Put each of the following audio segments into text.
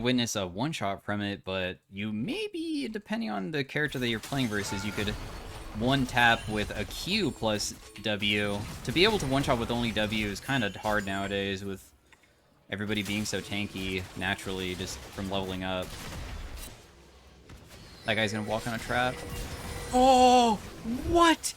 witness a one-shot from it, but you maybe, depending on the character that you're playing versus, you could one-tap with a Q plus W. To be able to one-shot with only W is kind of hard nowadays with everybody being so tanky naturally just from leveling up. That guy's gonna walk on a trap. Oh, what?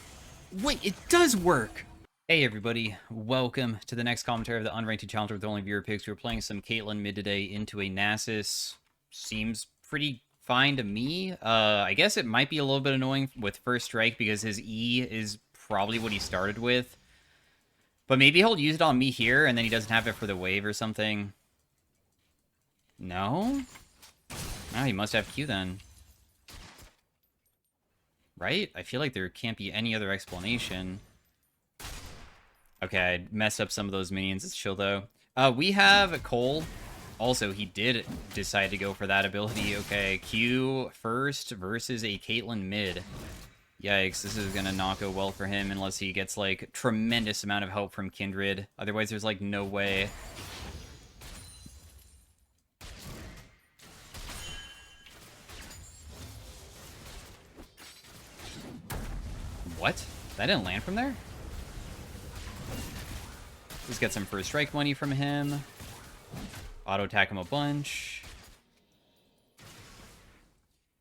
Wait, it does work! Hey everybody, welcome to the next commentary of the Unranked Challenger with only viewer picks. We're playing some Caitlyn Mid today into a Nasus. Seems pretty fine to me. I guess it might be a little bit annoying with first strike because his E is probably what he started with. But maybe he'll use it on me here and then he doesn't have it for the wave or something. No? Oh, he must have Q then. Right? I feel like there can't be any other explanation. Okay, I messed up some of those minions. It's chill, though. We have Cole. Also, he did decide to go for that ability. Okay, Q first versus a Caitlyn Mid. Yikes, this is going to not go well for him unless he gets, like, tremendous amount of help from Kindred. Otherwise, there's, like, no way. What? That didn't land from there? Let's get some first strike money from him. Auto attack him a bunch.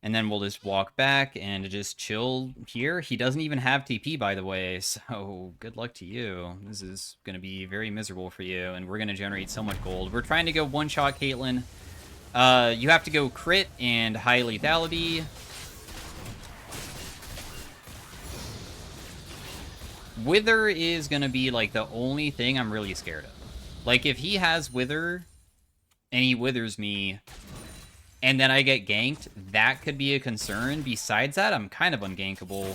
And then we'll just walk back and just chill here. He doesn't even have TP, by the way, so good luck to you. This is going to be very miserable for you, and we're going to generate so much gold. We're trying to go one-shot Caitlyn. You have to go crit and high lethality. Wither is going to be, like, the only thing I'm really scared of. Like, if he has Wither, and he withers me, and then I get ganked, that could be a concern. Besides that, I'm kind of ungankable.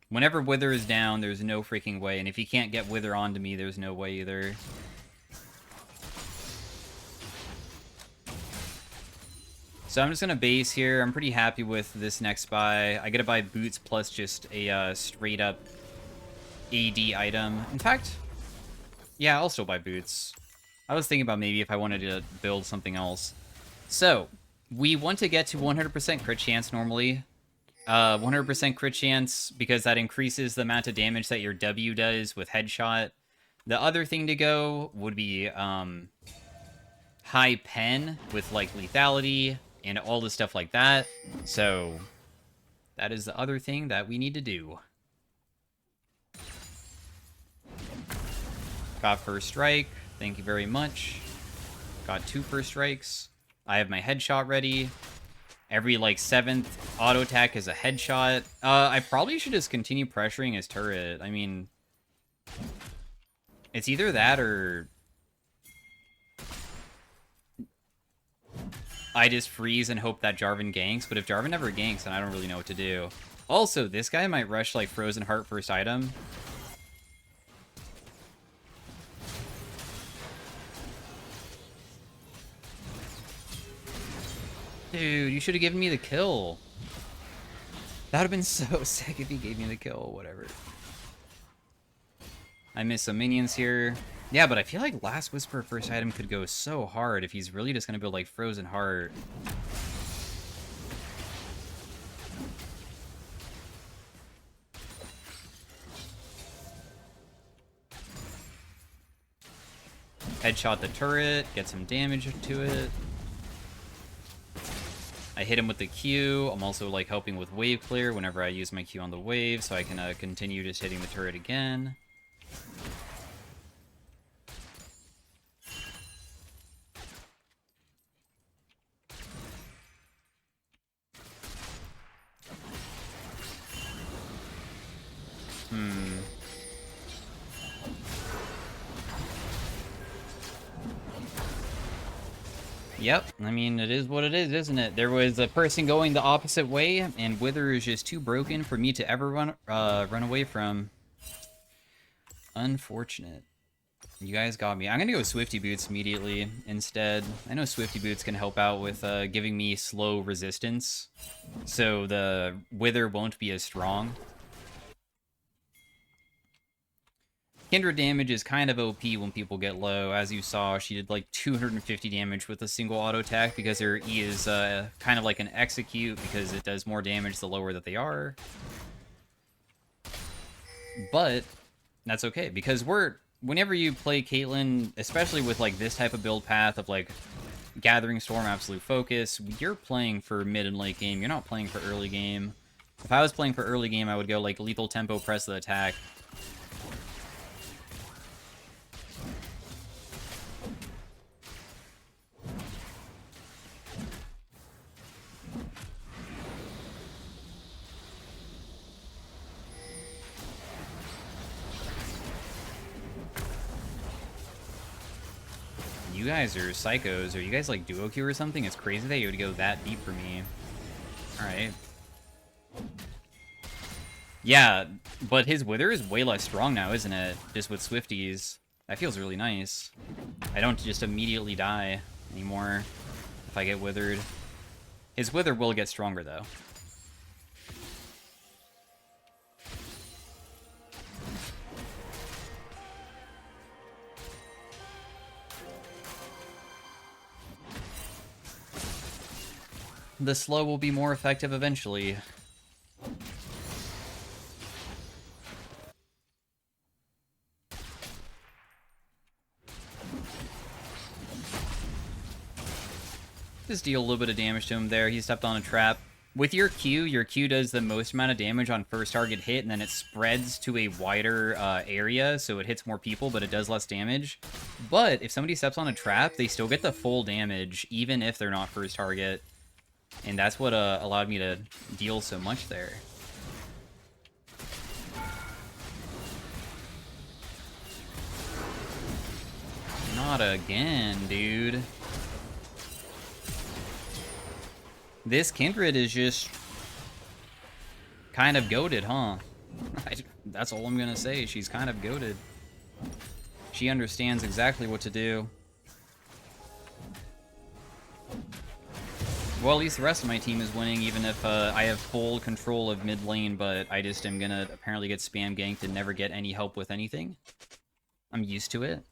Whenever Wither is down, there's no freaking way, and if he can't get Wither onto me, there's no way either. So I'm just going to base here. I'm pretty happy with this next buy. I get to buy boots plus just a straight-up AD item. In fact, yeah, I'll still buy boots. I was thinking about maybe if I wanted to build something else. So, we want to get to 100% crit chance normally. 100% crit chance because that increases the amount of damage that your W does with headshot. The other thing to go would be high pen with like lethality and all the stuff like that. So that is the other thing that we need to do. Got first strike. Thank you very much. Got 2 first strikes. I have my headshot ready. Every like 7th auto attack is a headshot. I probably should just continue pressuring his turret. I mean, it's either that or I just freeze and hope that Jarvan ganks, but if Jarvan never ganks, then I don't really know what to do. Also, this guy might rush, like, Frozen Heart first item. Dude, you should have given me the kill. That would have been so sick if he gave me the kill, whatever. I missed some minions here. Yeah, but I feel like Last Whisper first item could go so hard if he's really just going to build, like, Frozen Heart. Headshot the turret, get some damage to it. I hit him with the Q. I'm also, like, helping with wave clear whenever I use my Q on the wave, so I can continue just hitting the turret again. Yep, I mean, it is what it is, isn't it? There was a person going the opposite way, and Wither is just too broken for me to ever run away from. Unfortunate. You guys got me. I'm gonna go Swifty Boots immediately instead. I know Swifty Boots can help out with giving me slow resistance, so the Wither won't be as strong. Kindred damage is kind of OP when people get low. As you saw, she did like 250 damage with a single auto attack because her E is kind of like an execute because it does more damage the lower that they are. But that's okay because whenever you play Caitlyn, especially with like this type of build path of like Gathering Storm, Absolute Focus, you're playing for mid and late game. You're not playing for early game. If I was playing for early game, I would go like lethal tempo, press the attack. You guys are psychos. Are you guys like duo queue or something? It's crazy that you would go that deep for me. Alright. Yeah, but his Wither is way less strong now, isn't it? Just with Swifties. That feels really nice. I don't just immediately die anymore if I get Withered. His Wither will get stronger, though. The slow will be more effective eventually. Just deal a little bit of damage to him there. He stepped on a trap. With your Q does the most amount of damage on first target hit, and then it spreads to a wider area, so it hits more people, but it does less damage. But if somebody steps on a trap, they still get the full damage, even if they're not first target. And that's what allowed me to deal so much there. Not again, dude. This Kindred is just kind of goated, huh? That's all I'm gonna say. She's kind of goated. She understands exactly what to do. Well, at least the rest of my team is winning, even if I have full control of mid lane, but I just am gonna apparently get spam ganked and never get any help with anything. I'm used to it.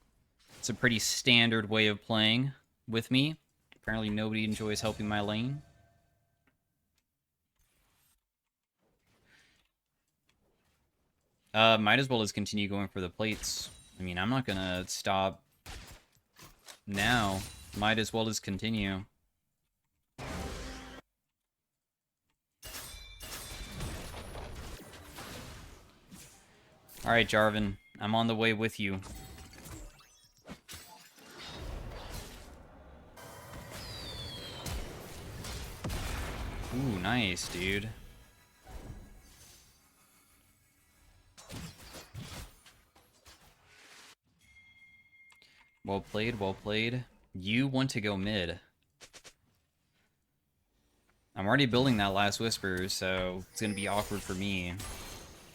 It's a pretty standard way of playing with me. Apparently nobody enjoys helping my lane. Might as well just continue going for the plates. I mean, I'm not gonna stop now. Might as well just continue. Alright, Jarvan. I'm on the way with you. Ooh, nice, dude. Well played, well played. You want to go mid. I'm already building that last Whisper, so it's gonna be awkward for me.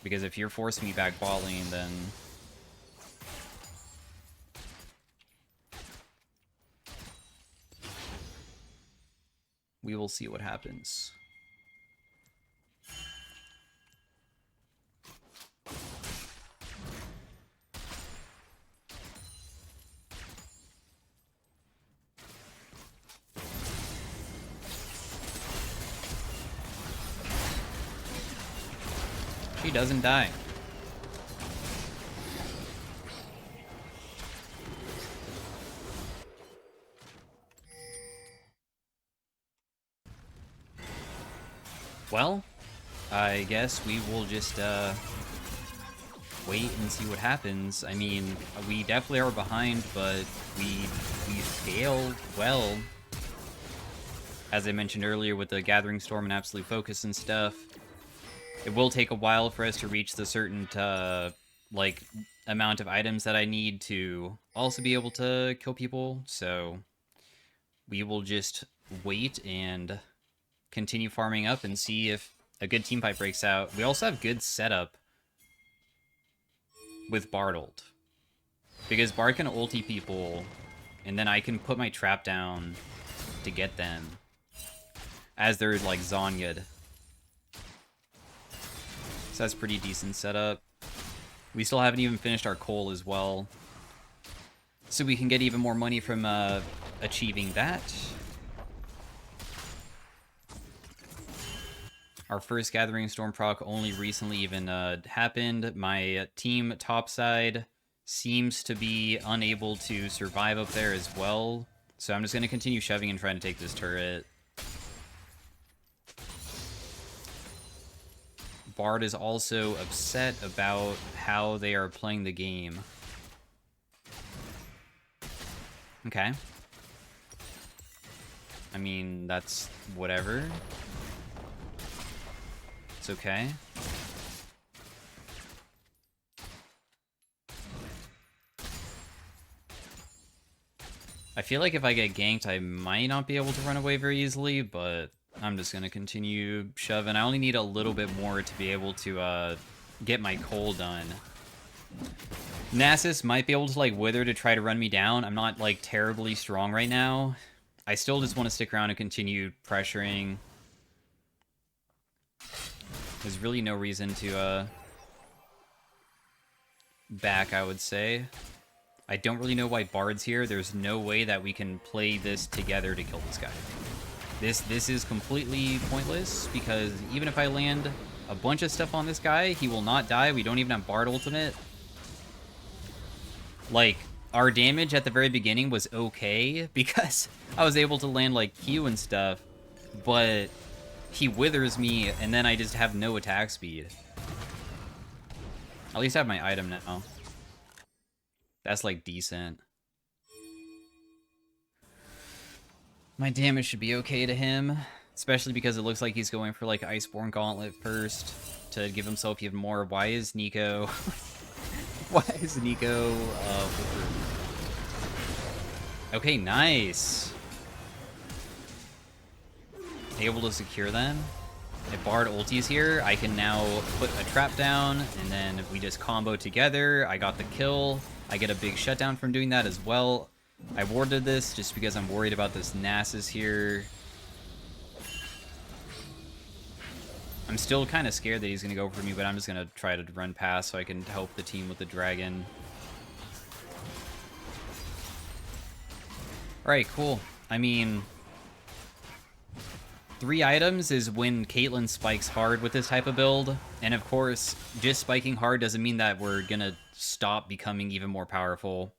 Because if you're forcing me back bot lane, then... we will see what happens. She doesn't die. Well, I guess we will just wait and see what happens. I mean, we definitely are behind, but we scaled well. As I mentioned earlier with the Gathering Storm and Absolute Focus and stuff. It will take a while for us to reach the certain, like, amount of items that I need to also be able to kill people, so we will just wait and continue farming up and see if a good team fight breaks out. We also have good setup with Bard ult, because Bard can ulti people, and then I can put my trap down to get them as they're, like, Zhonya'd. So that's pretty decent setup. We still haven't even finished our coal as well. So we can get even more money from achieving that. Our first Gathering Storm proc only recently even happened. My team topside seems to be unable to survive up there as well. So I'm just going to continue shoving and trying to take this turret. Bard is also upset about how they are playing the game. Okay. I mean, that's whatever. It's okay. I feel like if I get ganked, I might not be able to run away very easily, but I'm just gonna continue shoving. I only need a little bit more to be able to get my coal done. Nasus might be able to like wither to try to run me down. I'm not like terribly strong right now. I still just want to stick around and continue pressuring. There's really no reason to back, I would say. I don't really know why Bard's here. There's no way that we can play this together to kill this guy. This is completely pointless, because even if I land a bunch of stuff on this guy, he will not die. We don't even have Bard ultimate. Like, our damage at the very beginning was okay, because I was able to land, like, Q and stuff, but he withers me, and then I just have no attack speed. At least I have my item now. That's, like, decent. My damage should be okay to him, especially because it looks like he's going for, like, Iceborne Gauntlet first to give himself even more. Why is Nico... Why is Nico... Okay, nice. Able to secure them. If Bard ultis here, I can now put a trap down, and then we just combo together. I got the kill. I get a big shutdown from doing that as well. I warded this just because I'm worried about this Nasus here. I'm still kind of scared that he's going to go for me, but I'm just going to try to run past so I can help the team with the dragon. Alright, cool. I mean, 3 items is when Caitlyn spikes hard with this type of build. And of course, just spiking hard doesn't mean that we're going to stop becoming even more powerful.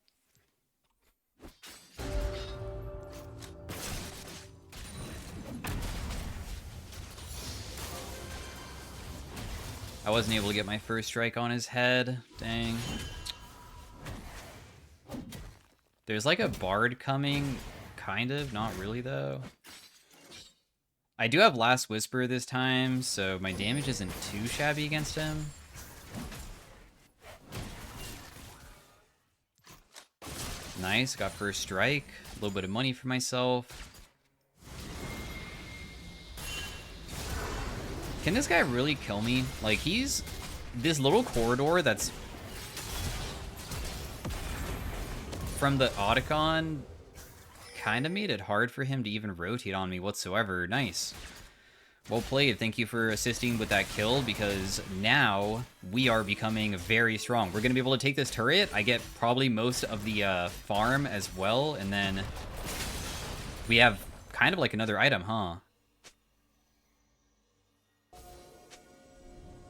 I wasn't able to get my first strike on his head. Dang. There's like a Bard coming. Kind of. Not really, though. I do have Last Whisper this time, so my damage isn't too shabby against him. Nice. Got first strike. A little bit of money for myself. Can this guy really kill me? Like, he's... This little corridor that's... from the Otacon kind of made it hard for him to even rotate on me whatsoever. Nice. Well played. Thank you for assisting with that kill, because now we are becoming very strong. We're going to be able to take this turret. I get probably most of the farm as well, and then we have kind of like another item, huh?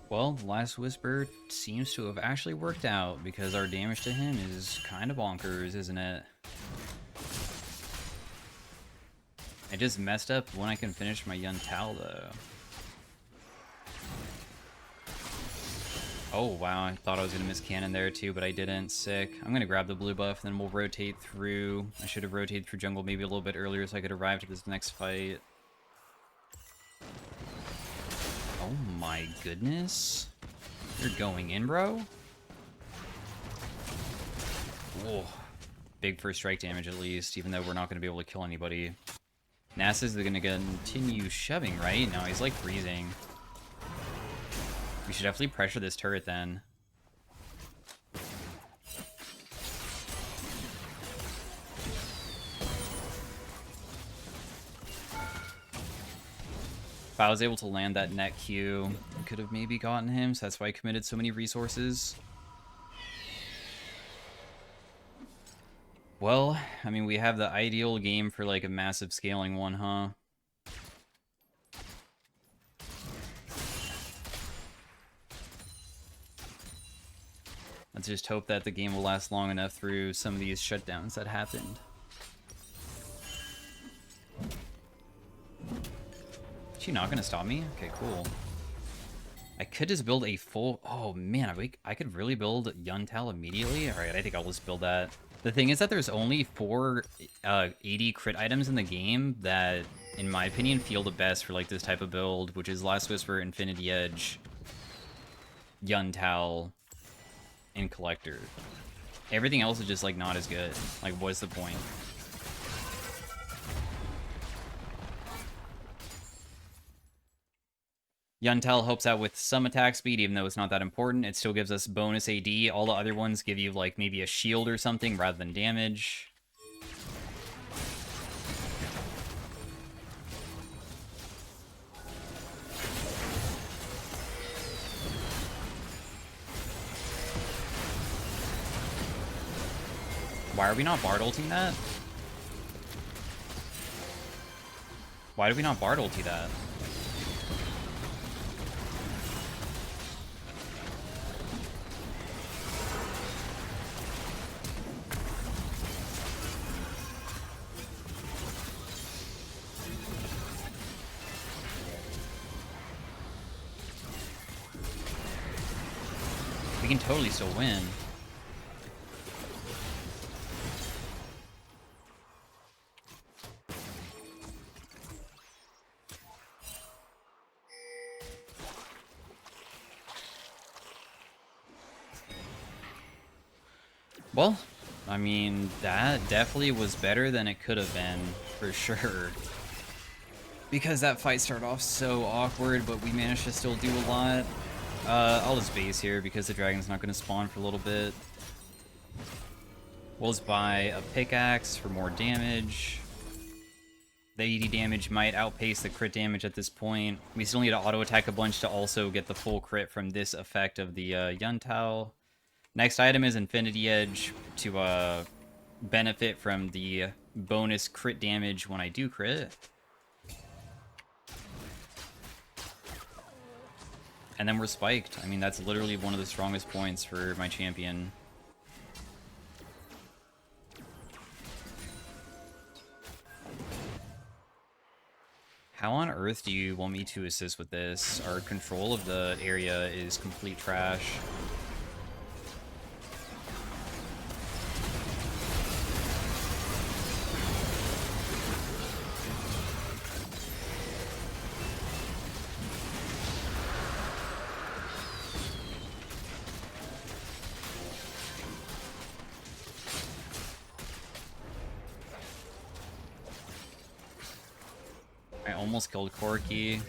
Well, Last Whisper seems to have actually worked out, because our damage to him is kind of bonkers, isn't it? I just messed up when I can finish my Yun Tal, though. Oh, wow, I thought I was going to miss cannon there, too, but I didn't. Sick. I'm going to grab the blue buff, then we'll rotate through. I should have rotated through jungle maybe a little bit earlier so I could arrive to this next fight. Oh my goodness. You're going in, bro? Whoa. Big first strike damage at least, even though we're not going to be able to kill anybody. Nasus is going to continue shoving, right? No, he's like freezing. We should definitely pressure this turret then. If I was able to land that net Q, I could have maybe gotten him, so that's why I committed so many resources. Well, I mean, we have the ideal game for like a massive scaling one, huh? Let's just hope that the game will last long enough through some of these shutdowns that happened. Is she not gonna stop me? Okay, cool. I could just build a full... Oh, man, I could really build Yuntal immediately? Alright, I think I'll just build that. The thing is that there's only 4 80 crit items in the game that, in my opinion, feel the best for like this type of build, which is Last Whisper, Infinity Edge, Yuntal, and Collector. Everything else is just like not as good. Like, what's the point? Yuntal helps out with some attack speed, even though it's not that important. It still gives us bonus AD. All the other ones give you, like, maybe a shield or something rather than damage. Why are we not Bard ulting that? Why do we not Bard ulti that? We can totally still win. Well, I mean, that definitely was better than it could have been, for sure. Because that fight started off so awkward, but we managed to still do a lot. I'll just base here because the dragon's not going to spawn for a little bit. We'll just buy a pickaxe for more damage. The 80 damage might outpace the crit damage at this point. We still need to auto-attack a bunch to also get the full crit from this effect of the Yuntal. Next item is Infinity Edge to benefit from the bonus crit damage when I do crit. And then we're spiked. I mean, that's literally one of the strongest points for my champion. How on earth do you want me to assist with this? Our control of the area is complete trash. I almost killed Corky.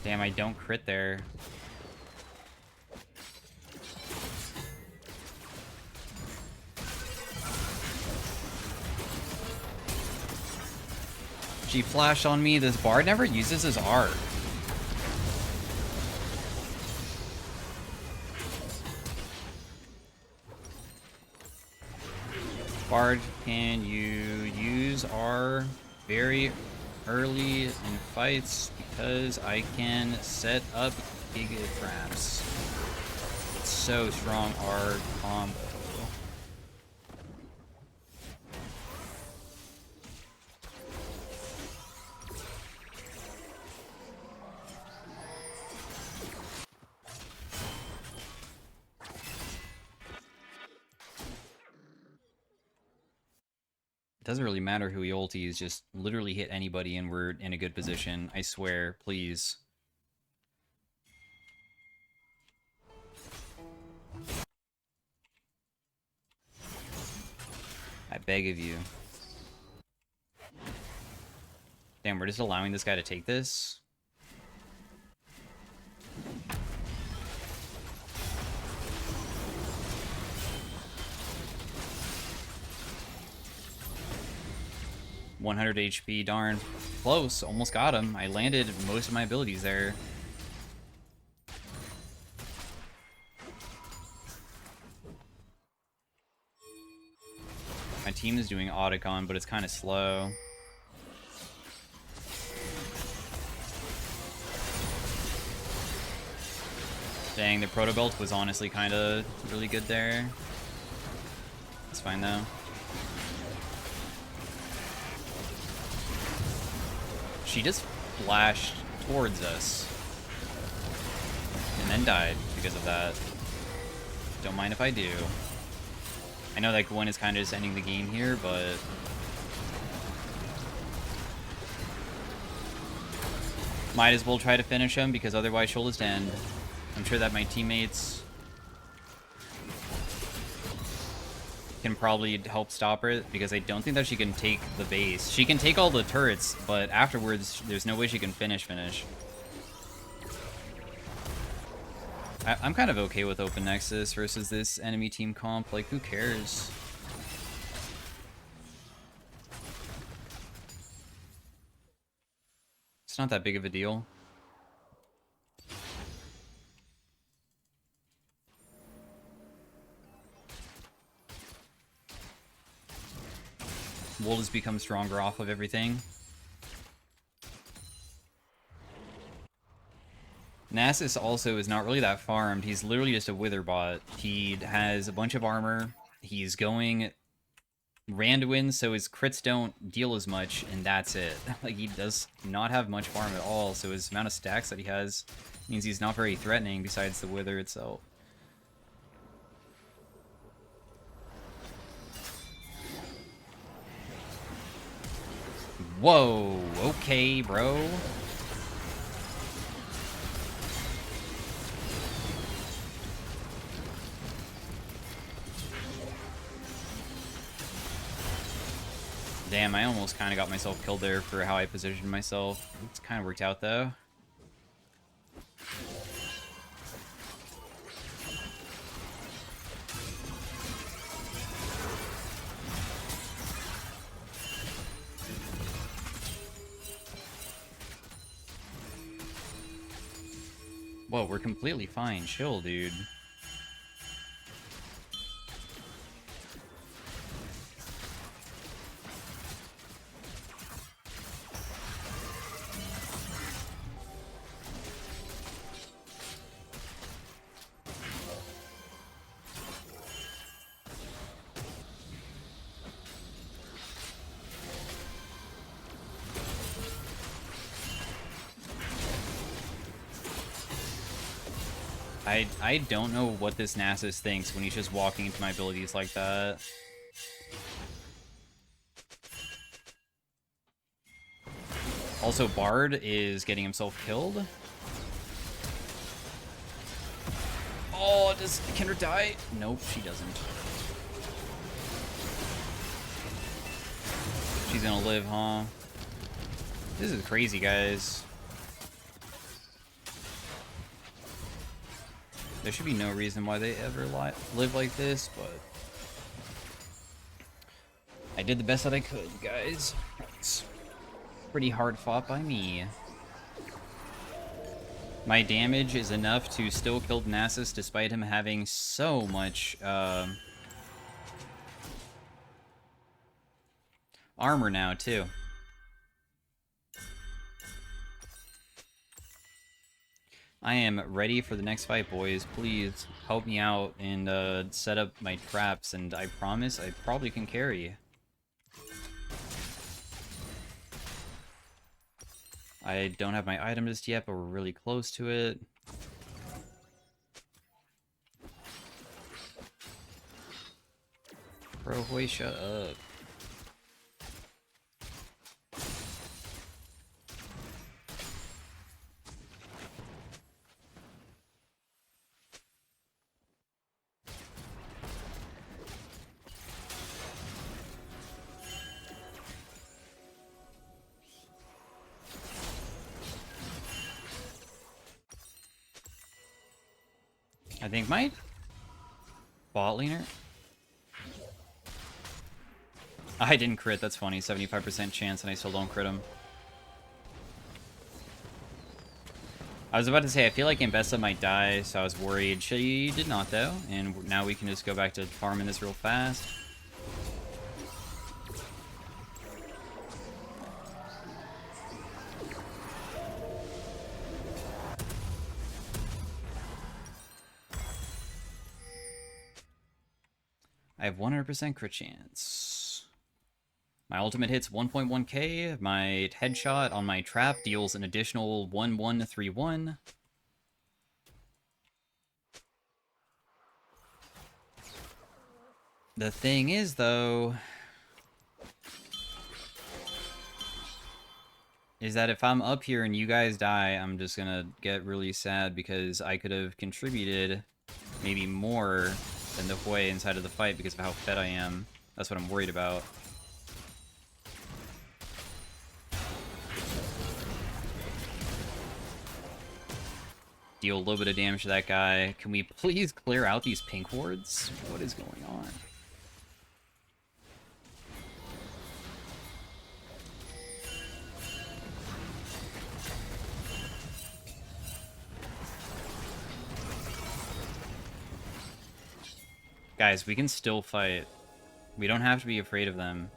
Damn, I don't crit there. She flashed on me. This Bard never uses his R. Bard, can you use R very early in fights because I can set up Giga Traps. It's so strong R combo. It doesn't really matter who he ulties, just literally hit anybody and we're in a good position. I swear, please. I beg of you. Damn, we're just allowing this guy to take this? 100 HP, darn. Close, almost got him. I landed most of my abilities there. My team is doing Otacon, but it's kind of slow. Dang, the Proto Belt was honestly kind of really good there. It's fine though. She just flashed towards us and then died because of that. Don't mind if I do. I know that Gwen is kind of just ending the game here, but might as well try to finish him because otherwise she'll just end. I'm sure that my teammates can probably help stop her because I don't think that she can take the base. She can take all the turrets, but afterwards there's no way she can finish. I'm kind of okay with Open Nexus versus this enemy team comp. Like, who cares? It's not that big of a deal. We'll just become stronger off of everything. Nasus also is not really that farmed. He's literally just a Wither bot. He has a bunch of armor. He's going Randuin, so his crits don't deal as much, and that's it. Like, he does not have much farm at all, so his amount of stacks that he has means he's not very threatening besides the Wither itself. Whoa, okay, bro. Damn, I almost kind of got myself killed there for how I positioned myself. It's kind of worked out, though. Whoa, we're completely fine. Chill, dude. I don't know what this Nasus thinks when he's just walking into my abilities like that. Also, Bard is getting himself killed. Oh, does Kendra die? Nope, she doesn't. She's gonna live, huh? This is crazy, guys. There should be no reason why they ever live like this, but I did the best that I could, guys. It's pretty hard fought by me. My damage is enough to still kill Nasus despite him having so much armor now, too. I am ready for the next fight, boys. Please help me out and set up my traps, and I promise I probably can carry. I don't have my item just yet, but we're really close to it. Bro, boy, shut up. I think my bot laner. I didn't crit, that's funny. 75% chance and I still don't crit him. I was about to say, I feel like Ambessa might die, so I was worried. She did not, though. And now we can just go back to farming this real fast. I have 100% crit chance. My ultimate hits 1.1k. My headshot on my trap deals an additional 1-1-3-1. The thing is, though, is that if I'm up here and you guys die, I'm just gonna get really sad because I could have contributed maybe more than the Hui inside of the fight because of how fed I am. That's what I'm worried about. Deal a little bit of damage to that guy. Can we please clear out these pink wards? What is going on? Guys, we can still fight. We don't have to be afraid of them.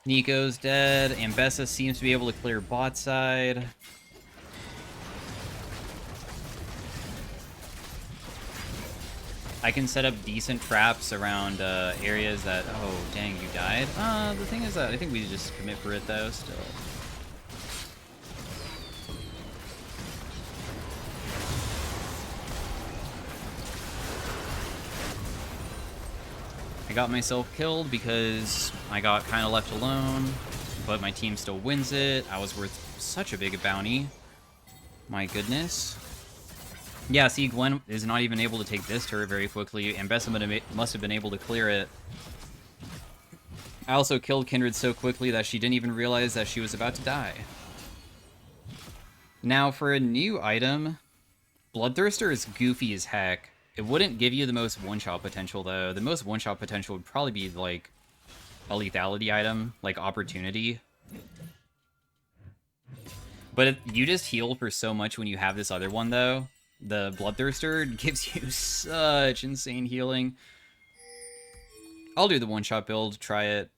Nico's dead. Ambessa seems to be able to clear bot side. I can set up decent traps around areas that... Oh, dang, you died? The thing is that I think we just commit for it, though, still. I got myself killed because I got kind of left alone, but my team still wins it. I was worth such a big bounty. My goodness. Yeah, see, Gwen is not even able to take this turret very quickly. Ambessa must have been able to clear it. I also killed Kindred so quickly that she didn't even realize that she was about to die. Now, for a new item, Bloodthirster is goofy as heck. It wouldn't give you the most one-shot potential, though. The most one-shot potential would probably be, like, a lethality item, like Opportunity. But you just heal for so much when you have this other one, though. The Bloodthirster gives you such insane healing. I'll do the one-shot build, try it.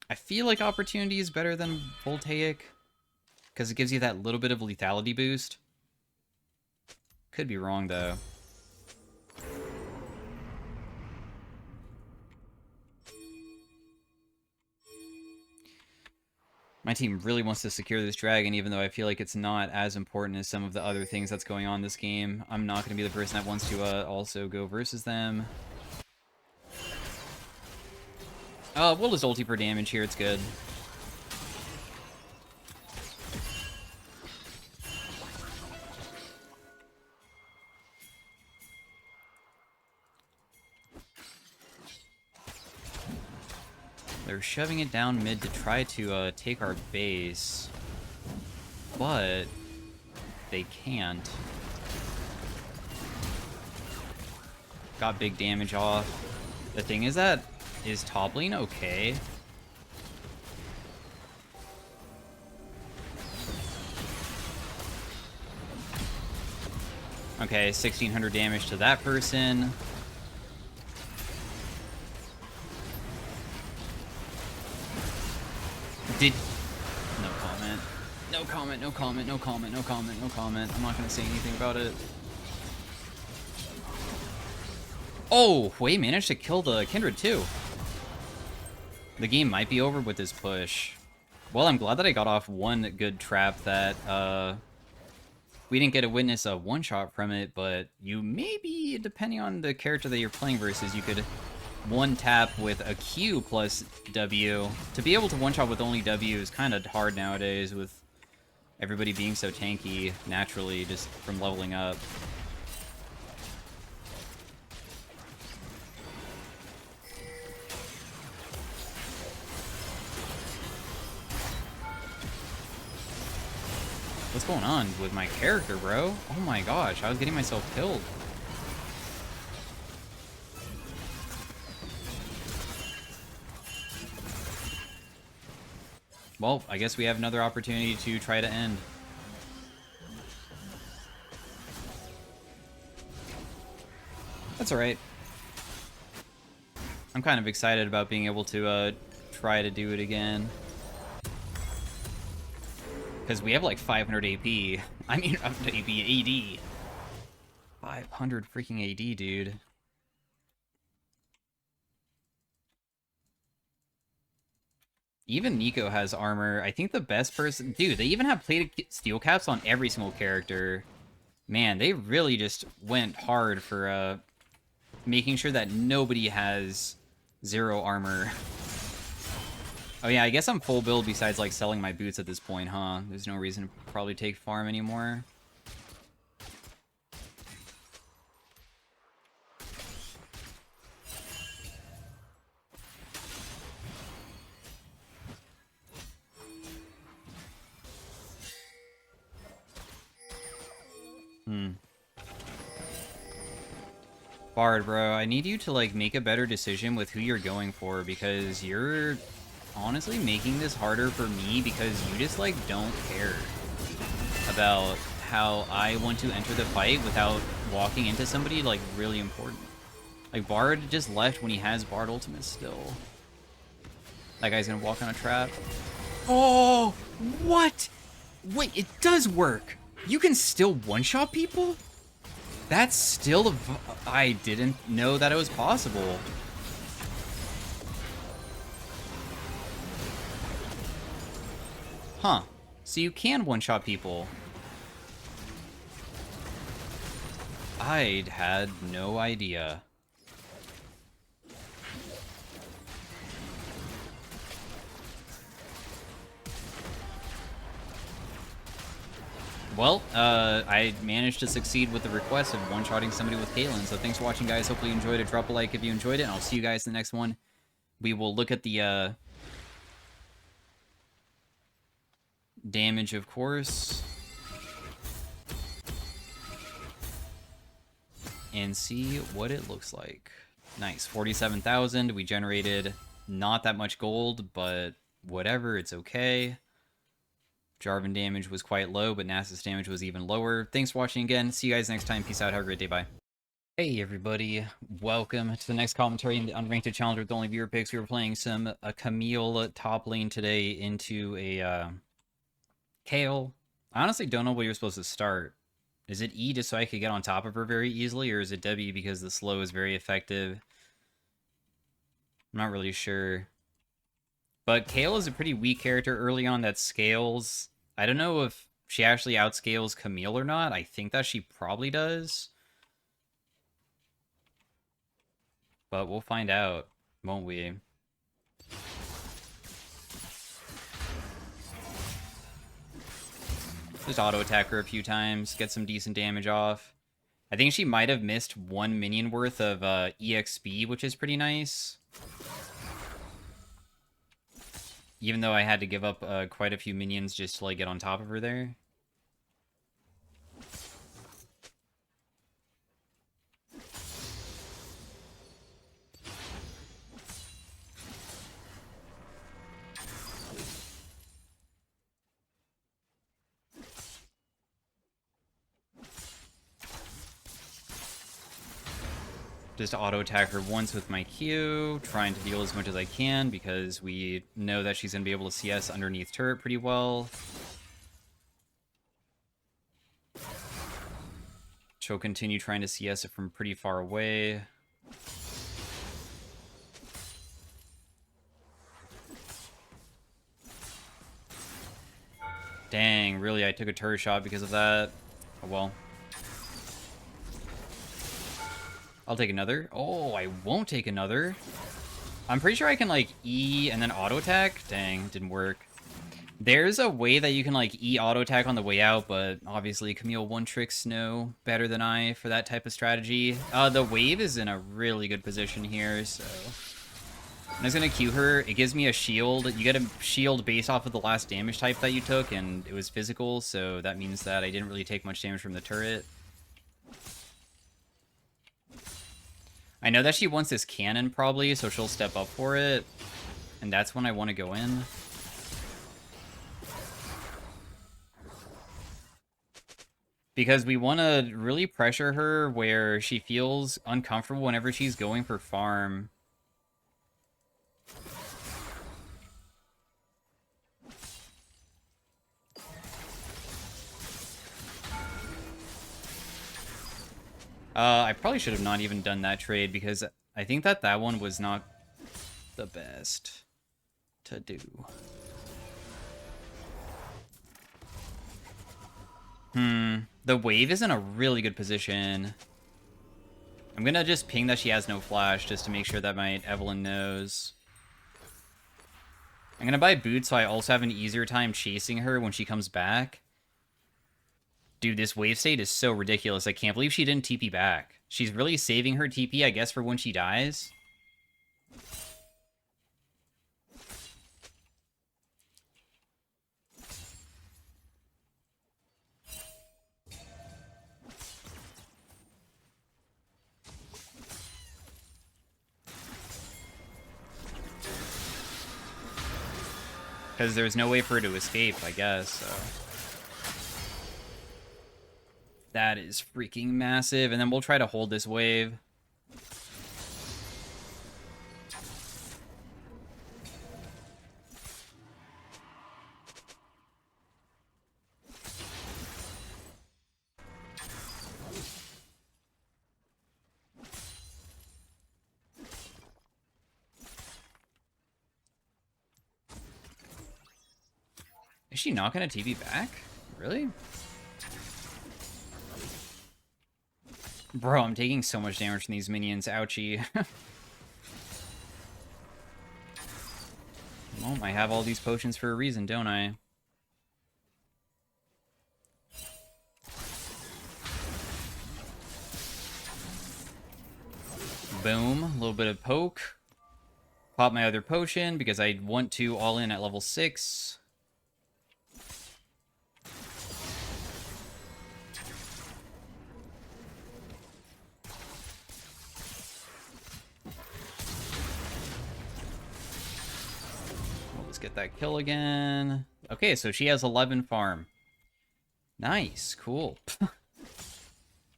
I feel like Opportunity is better than Voltaic, because it gives you that little bit of lethality boost. Could be wrong, though. My team really wants to secure this dragon, even though I feel like it's not as important as some of the other things that's going on this game. I'm not going to be the person that wants to also go versus them. We'll just ulti for damage here, it's good. They're shoving it down mid to try to take our base, but they can't. Got big damage off. The thing is that, is top lane okay? Okay, 1600 damage to that person. No comment. No comment, no comment, no comment, no comment, no comment. I'm not gonna say anything about it. Oh, Hui managed to kill the Kindred too. The game might be over with this push. Well, I'm glad that I got off one good trap that, we didn't get to witness a one-shot from it, but you maybe, depending on the character that you're playing versus, you could one tap with a Q plus W. To be able to one-shot with only W is kind of hard nowadays with everybody being so tanky naturally just from leveling up. What's going on with my character, bro? Oh my gosh, I was getting myself killed. Well, I guess we have another opportunity to try to end. That's alright. I'm kind of excited about being able to try to do it again. Because we have like 500 AP. I mean, AP, AD. 500 freaking AD, dude. Even Nico has armor. I think the best person... Dude, they even have plated steel caps on every single character. Man, they really just went hard for making sure that nobody has 0 armor. Oh yeah, I guess I'm full build besides like selling my boots at this point, huh? There's no reason to probably take farm anymore. Bard, bro, I need you to like make a better decision with who you're going for because you're honestly making this harder for me because you just like don't care about how I want to enter the fight without walking into somebody like really important. Like Bard just left when he has Bard ultimate still. That guy's gonna walk on a trap. Oh, what? Wait, it does work. You can still one-shot people? That's still I didn't know that it was possible. Huh. So you can one-shot people. I'd had no idea. Well, I managed to succeed with the request of one-shotting somebody with Caitlyn, so thanks for watching, guys. Hopefully you enjoyed it. Drop a like if you enjoyed it, and I'll see you guys in the next one. We will look at the, damage, of course. And see what it looks like. Nice, 47,000. We generated not that much gold, but whatever, it's okay. Jarvan damage was quite low, but Nasus damage was even lower. Thanks for watching again. See you guys next time. Peace out. Have a great day. Bye. Hey, everybody. Welcome to the next commentary in the Unranked Challenger with only viewer picks. We were playing some Camille top lane today into a Kale. I honestly don't know where you're supposed to start. Is it E just so I could get on top of her very easily, or is it W because the slow is very effective? I'm not really sure. But Kale is a pretty weak character early on that scales. I don't know if she actually outscales Camille or not. I think that she probably does. But we'll find out, won't we? Just auto-attack her a few times, get some decent damage off. I think she might have missed 1 minion worth of EXP, which is pretty nice. Even though I had to give up quite a few minions just to like get on top of her there. Just auto-attack her once with my Q, trying to deal as much as I can because we know that she's going to be able to CS underneath turret pretty well. She'll continue trying to CS it from pretty far away. Dang, really, I took a turret shot because of that. Oh well. I'll take another. Oh, I won't take another. I'm pretty sure I can, like, E and then auto attack. Dang, didn't work. There's a way that you can, like, E auto attack on the way out, but obviously Camille one-tricks know better than I for that type of strategy. The wave is in a really good position here, so I'm just gonna Q her. It gives me a shield. You get a shield based off of the last damage type that you took, and it was physical, so that means that I didn't really take much damage from the turret. I know that she wants this cannon, probably, so she'll step up for it, and that's when I want to go in. Because we want to really pressure her where she feels uncomfortable whenever she's going for farm. I probably should have not even done that trade because I think that that one was not the best to do. The wave is in a really good position. I'm gonna just ping that she has no flash just to make sure that my Evelyn knows. I'm gonna buy boots so I also have an easier time chasing her when she comes back. Dude, this wave state is so ridiculous. I can't believe she didn't TP back. She's really saving her TP, I guess, for when she dies. Because there's no way for her to escape, I guess, so. That is freaking massive. And then we'll try to hold this wave. Is she not going to TP back? Really? Bro, I'm taking so much damage from these minions. Ouchie. Well, I have all these potions for a reason, don't I? Boom. A little bit of poke. Pop my other potion because I want to all in at level 6. Get that kill again. Okay, so she has 11 farm. Nice, cool.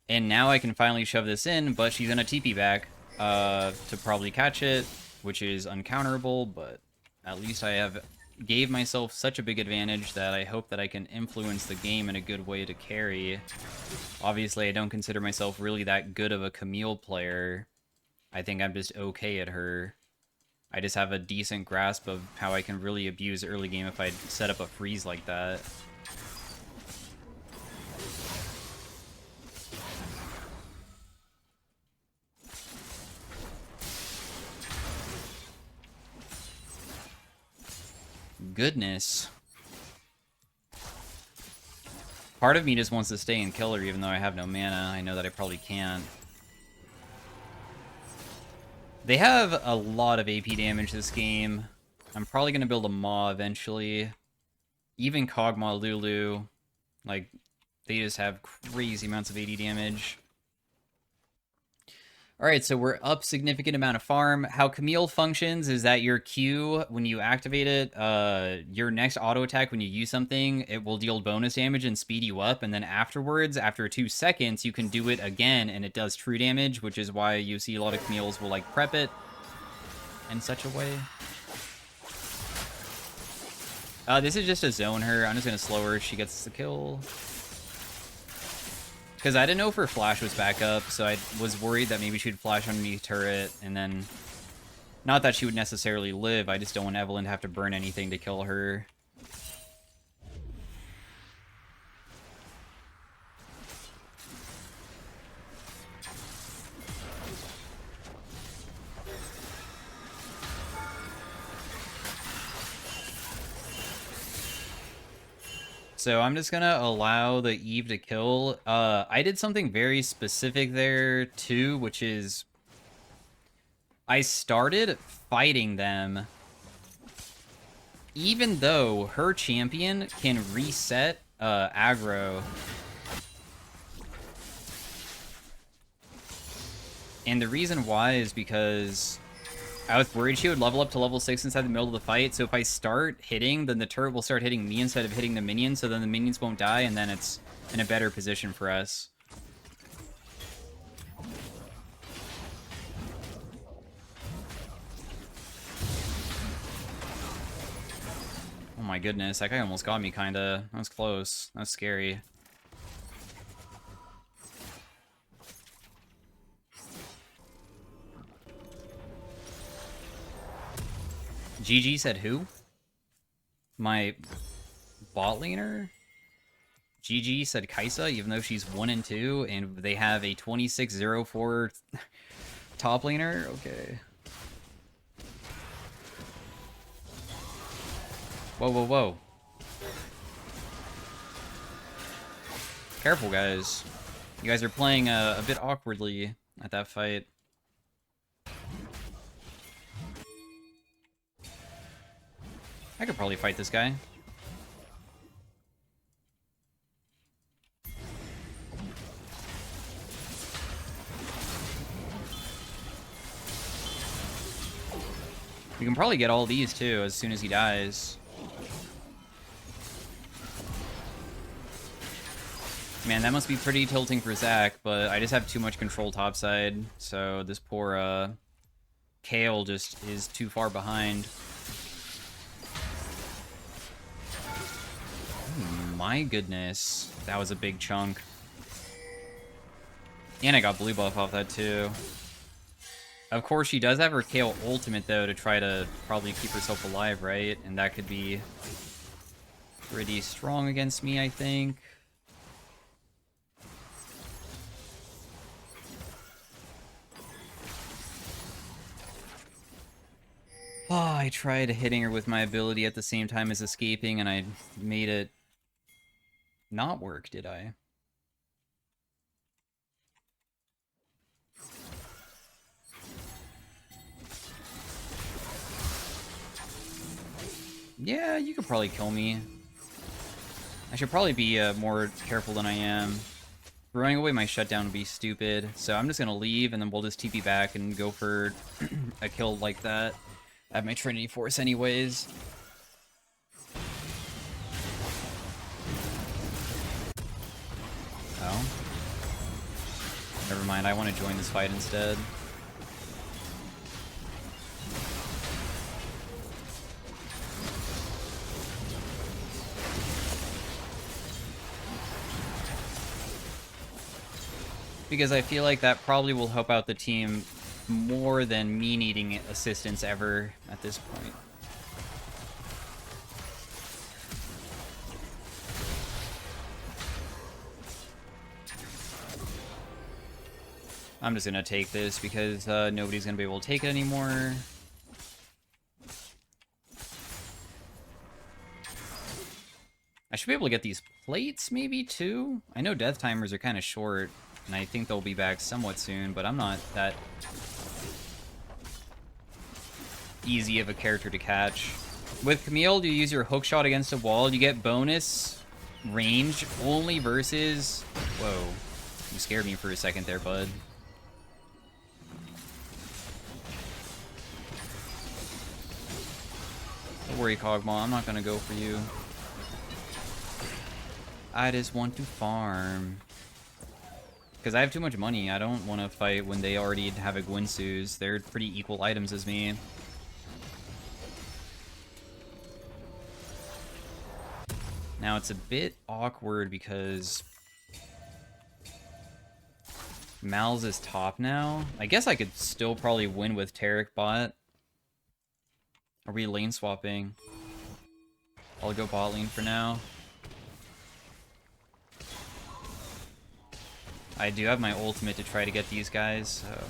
And now I can finally shove this in, but she's gonna TP back to probably catch it, which is uncounterable, but at least I have gave myself such a big advantage that I hope that I can influence the game in a good way to carry. Obviously, I don't consider myself really that good of a Camille player. I think I'm just okay at her. I just have a decent grasp of how I can really abuse early game if I set up a freeze like that. Goodness. Part of me just wants to stay and kill her even though I have no mana. I know that I probably can't. They have a lot of AP damage this game. I'm probably going to build a Maw eventually. Even Kog'Maw Lulu. Like, they just have crazy amounts of AD damage. Alright, so we're up significant amount of farm. How Camille functions is that your Q, when you activate it, your next auto attack when you use something, it will deal bonus damage and speed you up, and then afterwards, after 2 seconds, you can do it again, and it does true damage, which is why you see a lot of Camille's will, like, prep it in such a way. This is just to zone her. I'm just gonna slow her. She gets the kill. Because I didn't know if her flash was back up, so I was worried that maybe she'd flash underneath turret, and then... Not that she would necessarily live, I just don't want Evelyn to have to burn anything to kill her. So I'm just gonna allow the Eve to kill. I did something very specific there too, which is I started fighting them even though her champion can reset aggro. And the reason why is because I was worried she would level up to level 6 inside the middle of the fight, so if I start hitting, then the turret will start hitting me instead of hitting the minions, so then the minions won't die, and then it's in a better position for us. Oh my goodness, that guy almost got me, kinda. That was close. That was scary. GG said who? My bot laner? GG said Kaisa, even though she's 1 and 2, and they have a 26-0-4 top laner? Okay. Whoa, whoa, whoa. Careful, guys. You guys are playing a bit awkwardly at that fight. I could probably fight this guy. We can probably get all these, too, as soon as he dies. Man, that must be pretty tilting for Zach, but I just have too much control topside, so this poor, Kale just is too far behind. Oh, my goodness. That was a big chunk. And I got blue buff off that, too. Of course, she does have her Kale ultimate, though, to try to probably keep herself alive, right? And that could be pretty strong against me, I think. Oh, I tried hitting her with my ability at the same time as escaping, and I made it not work, did I? Yeah, you could probably kill me. I should probably be more careful than I am. Throwing away my shutdown would be stupid, so I'm just gonna leave, and then we'll just TP back and go for a kill like that. I have my Trinity Force anyways. Oh. Never mind, I want to join this fight instead. Because I feel like that probably will help out the team more than me needing assistance ever at this point. I'm just gonna take this because nobody's gonna be able to take it anymore. I should be able to get these plates maybe too. I know death timers are kind of short, and I think they'll be back somewhat soon, but I'm not that easy of a character to catch. With Camille, you use your hook shot against a wall. You get bonus range only versus... Whoa. You scared me for a second there, bud. Don't worry, Kog'Maw. I'm not going to go for you. I just want to farm. Because I have too much money. I don't want to fight when they already have a Gwynsu's. They're pretty equal items as me. Now, it's a bit awkward because Mal's is top now. I guess I could still probably win with Taric bot. Are we lane swapping? I'll go bot lane for now. I do have my ultimate to try to get these guys, so...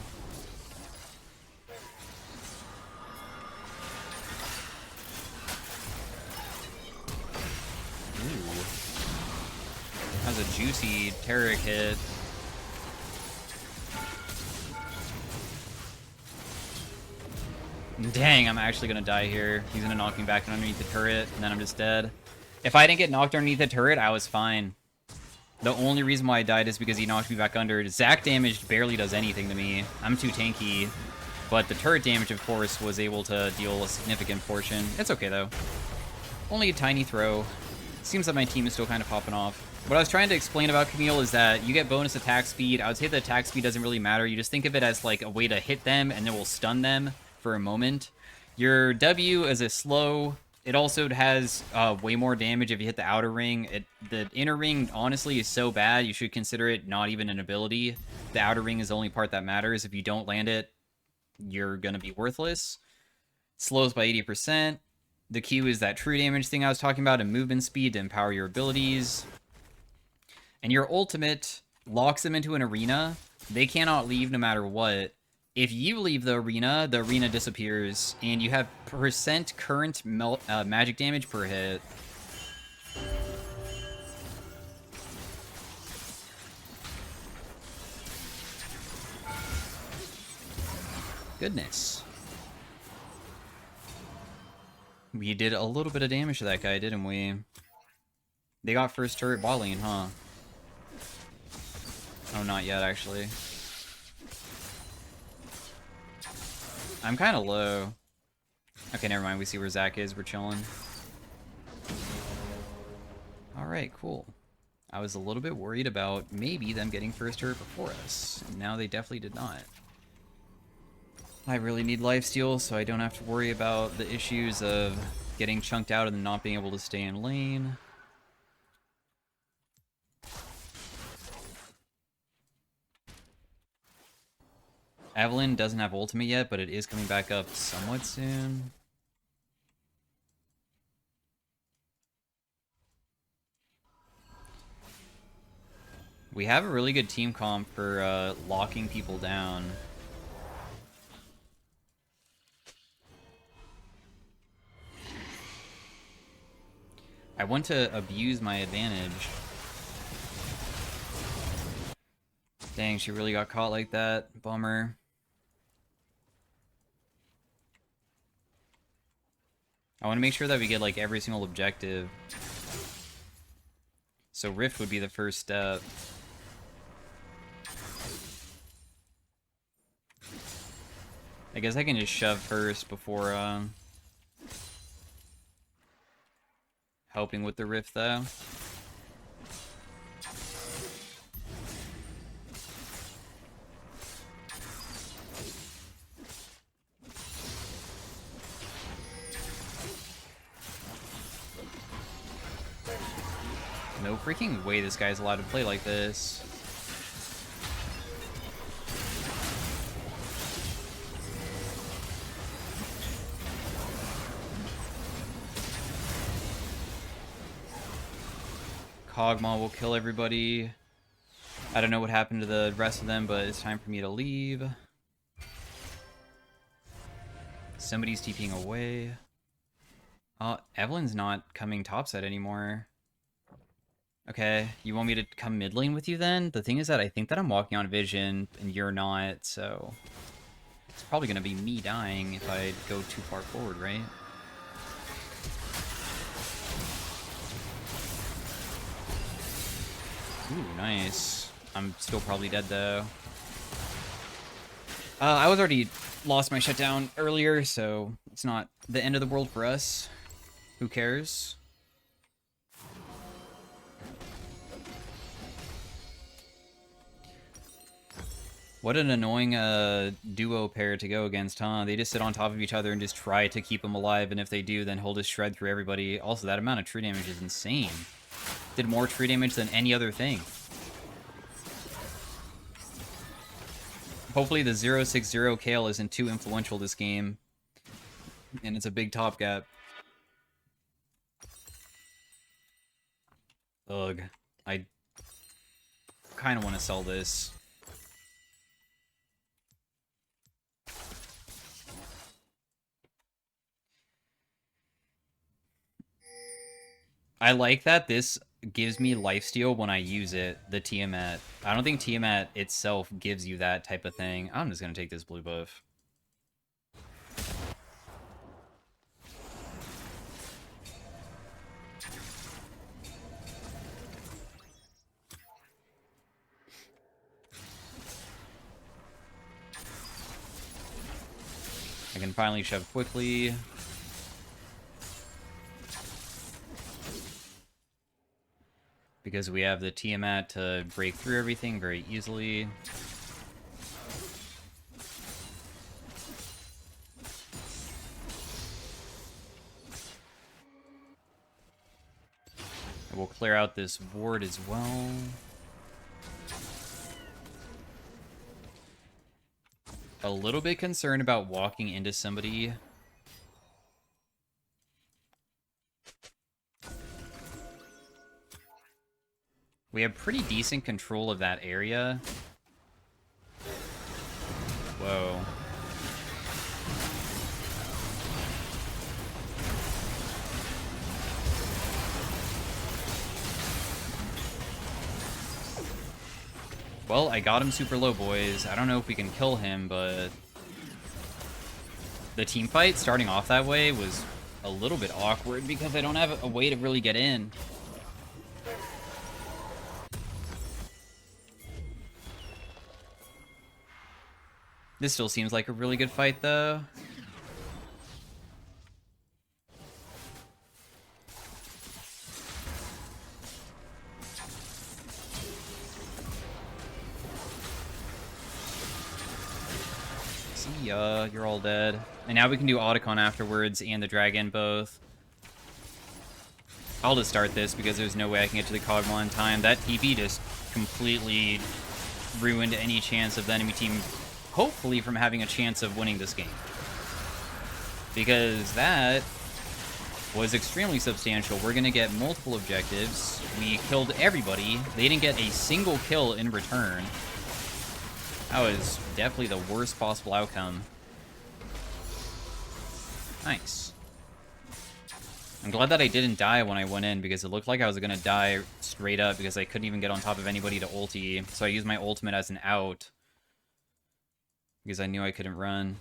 Ooh. juicy Tarek hit. Dang, I'm actually gonna die here. He's gonna knock me back underneath the turret, and then I'm just dead. If I didn't get knocked underneath the turret, I was fine. The only reason why I died is because he knocked me back under. Zac damage barely does anything to me. I'm too tanky. But the turret damage, of course, was able to deal a significant portion. It's okay, though. Only a tiny throw. Seems that my team is still kind of popping off. What I was trying to explain about Camille is that you get bonus attack speed. I would say the attack speed doesn't really matter. You just think of it as like a way to hit them, and it will stun them for a moment. Your W is a slow. It also has way more damage if you hit the outer ring. The inner ring, honestly, is so bad, you should consider it not even an ability. The outer ring is the only part that matters. If you don't land it, you're going to be worthless. Slows by 80%. The Q is that true damage thing I was talking about, and movement speed to empower your abilities. And your ultimate locks them into an arena. They cannot leave no matter what. If you leave the arena disappears, and you have percent current magic damage per hit. Goodness. We did a little bit of damage to that guy, didn't we? They got first turret bot lane, huh? Oh, not yet, actually. I'm kind of low. Okay, never mind. We see where Zac is. We're chilling. Alright, cool. I was a little bit worried about maybe them getting first turret before us. And now they definitely did not. I really need lifesteal, so I don't have to worry about the issues of getting chunked out and not being able to stay in lane. Evelyn doesn't have ultimate yet, but it is coming back up somewhat soon. We have a really good team comp for locking people down. I want to abuse my advantage. Dang, she really got caught like that. Bummer. I want to make sure that we get, like, every single objective. So Rift would be the first step. I guess I can just shove first before, helping with the Rift, though. No freaking way this guy's allowed to play like this. Kog'Maw will kill everybody. I don't know what happened to the rest of them, but it's time for me to leave. Somebody's TPing away. Evelyn's not coming topside anymore. Okay, you want me to come mid lane with you then? The thing is that I think that I'm walking on vision and you're not, so it's probably gonna be me dying if I go too far forward, right? Ooh, nice. I'm still probably dead though. I was already lost my shutdown earlier, so it's not the end of the world for us. Who cares? What an annoying duo pair to go against, huh? They just sit on top of each other and just try to keep him alive, and if they do, then he'll just shred through everybody. Also, that amount of true damage is insane. Did more true damage than any other thing. Hopefully the 060 Kale isn't too influential this game. And it's a big top gap. Ugh. I kind of want to sell this. I like that this gives me lifesteal when I use it, the Tiamat. I don't think Tiamat itself gives you that type of thing. I'm just gonna take this blue buff. I can finally shove quickly. Because we have the Tiamat to break through everything very easily. And we'll clear out this ward as well. A little bit concerned about walking into somebody. We have pretty decent control of that area. Whoa. Well, I got him super low, boys. I don't know if we can kill him, but the team fight starting off that way was a little bit awkward because I don't have a way to really get in. This still seems like a really good fight, though. See ya, you're all dead. And now we can do Otacon afterwards and the dragon both. I'll just start this because there's no way I can get to the Kog'Maw in time. That TP just completely ruined any chance of the enemy team, hopefully, from having a chance of winning this game. Because that was extremely substantial. We're going to get multiple objectives. We killed everybody. They didn't get a single kill in return. That was definitely the worst possible outcome. Nice. I'm glad that I didn't die when I went in, because it looked like I was going to die straight up because I couldn't even get on top of anybody to ulti. So I used my ultimate as an out because I knew I couldn't run.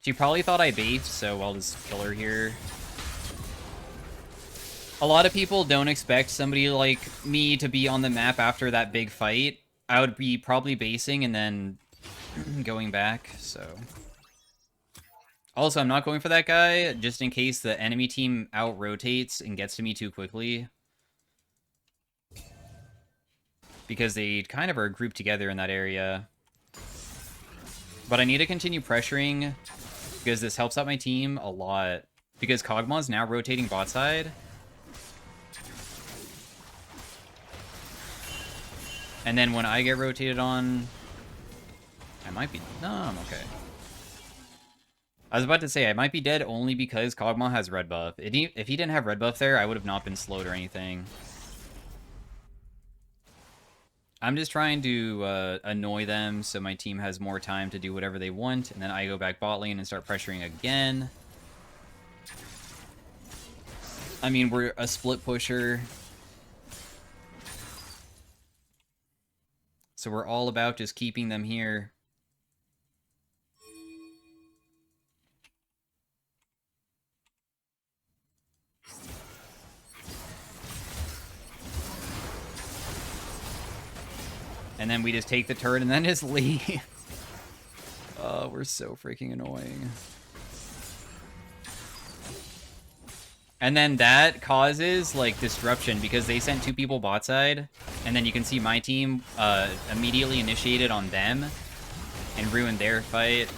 She probably thought I beefed, so I'll just kill her here. A lot of people don't expect somebody like me to be on the map after that big fight. I would be probably basing and then going back, so... Also, I'm not going for that guy, just in case the enemy team out-rotates and gets to me too quickly. Because they kind of are grouped together in that area. But I need to continue pressuring, because this helps out my team a lot. Because Kog'Maw's now rotating bot side. And then when I get rotated on... I might be... No, I'm okay. I was about to say, I might be dead only because Kog'Maw has red buff. If he didn't have red buff there, I would have not been slowed or anything. I'm just trying to annoy them so my team has more time to do whatever they want, and then I go back bot lane and start pressuring again. I mean, we're a split pusher. So we're all about just keeping them here. And then we just take the turret and then just leave. Oh, we're so freaking annoying. And then that causes, like, disruption because they sent 2 people bot side. And then you can see my team immediately initiated on them and ruined their fight.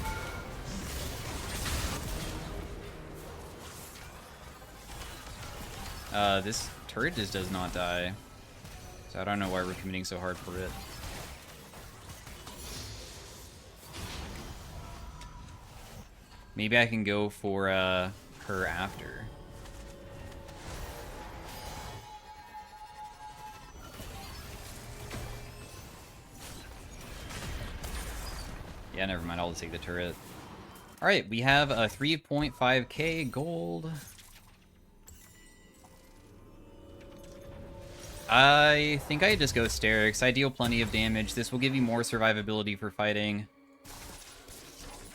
This turret just does not die. So I don't know why we're committing so hard for it. Maybe I can go for her after. Yeah, never mind. I'll just take the turret. Alright, we have a 3.5k gold. I think I just go Sterix. I deal plenty of damage. This will give you more survivability for fighting.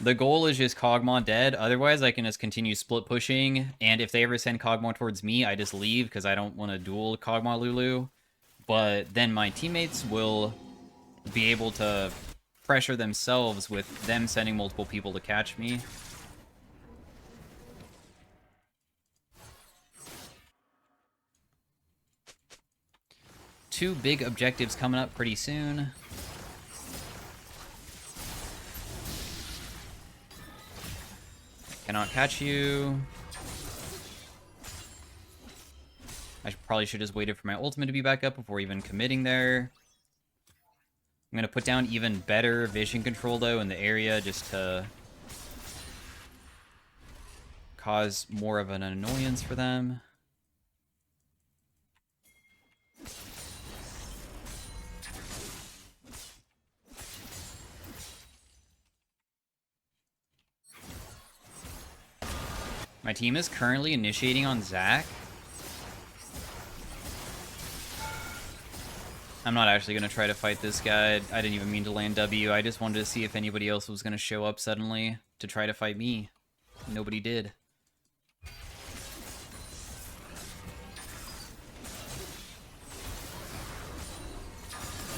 The goal is just Kog'Maw dead. Otherwise, I can just continue split pushing. And if they ever send Kog'Maw towards me, I just leave because I don't want to duel Kog'Maw Lulu. But then my teammates will be able to pressure themselves with them sending multiple people to catch me. Two big objectives coming up pretty soon. Cannot catch you. I probably should have just waited for my ultimate to be back up before even committing there. I'm going to put down even better vision control, though, in the area just to cause more of an annoyance for them. My team is currently initiating on Zac. I'm not actually going to try to fight this guy. I didn't even mean to land W. I just wanted to see if anybody else was going to show up suddenly to try to fight me. Nobody did.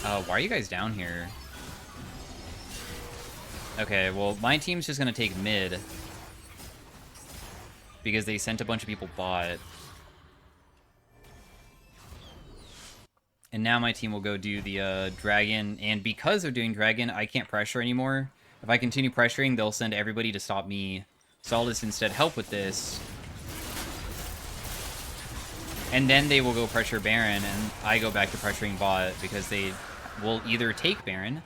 Why are you guys down here? Okay, well, my team's just going to take mid. Because they sent a bunch of people bot. And now my team will go do the dragon. And because they're doing dragon, I can't pressure anymore. If I continue pressuring, they'll send everybody to stop me. So I'll just instead help with this. And then they will go pressure Baron, and I go back to pressuring bot because they will either take Baron,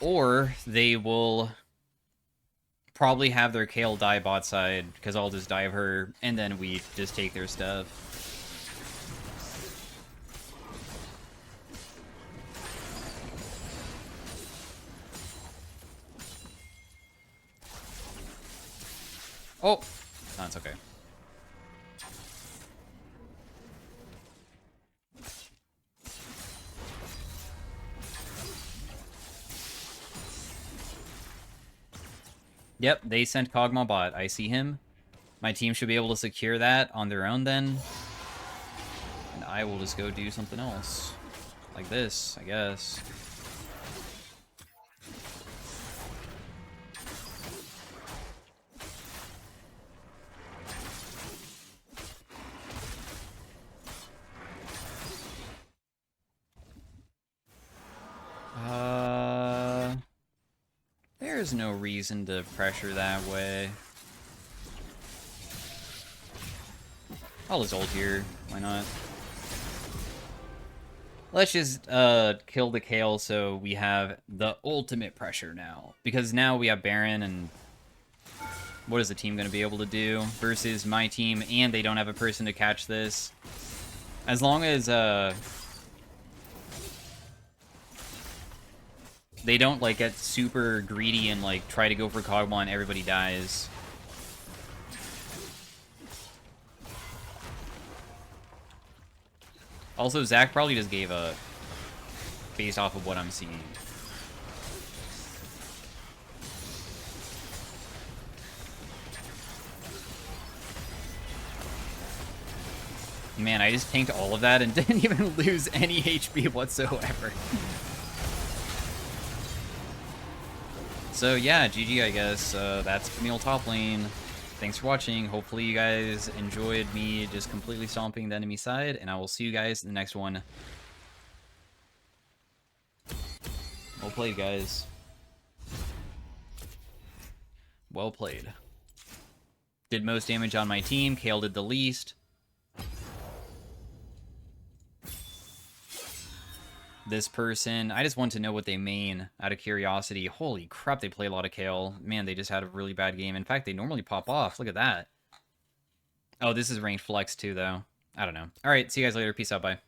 or they will probably have their Kayle die bot side, because I'll just die of her, and then we just take their stuff. Oh! That's okay. Yep, they sent Kog'Maw bot. I see him. My team should be able to secure that on their own then. And I will just go do something else. Like this, I guess. There's no reason to pressure that way. I'll just ult here. Why not? Let's just kill the Kayle so we have the ultimate pressure now. Because now we have Baron, and what is the team going to be able to do versus my team, and they don't have a person to catch this. As long as they don't like get super greedy and like try to go for Kog'Maw and everybody dies. Also, Zac probably just gave up based off of what I'm seeing. Man, I just tanked all of that and didn't even lose any HP whatsoever. So yeah, GG I guess. That's Camille top lane. Thanks for watching. Hopefully you guys enjoyed me just completely stomping the enemy side, and I will see you guys in the next one. Well played, guys. Well played. Did most damage on my team. Kayle did the least. This person, I just want to know what they main out of curiosity. Holy crap, they play a lot of Kayle. Man, they just had a really bad game. In fact, they normally pop off. Look at that. Oh, this is ranked flex too, though. I don't know. All right, see you guys later. Peace out. Bye.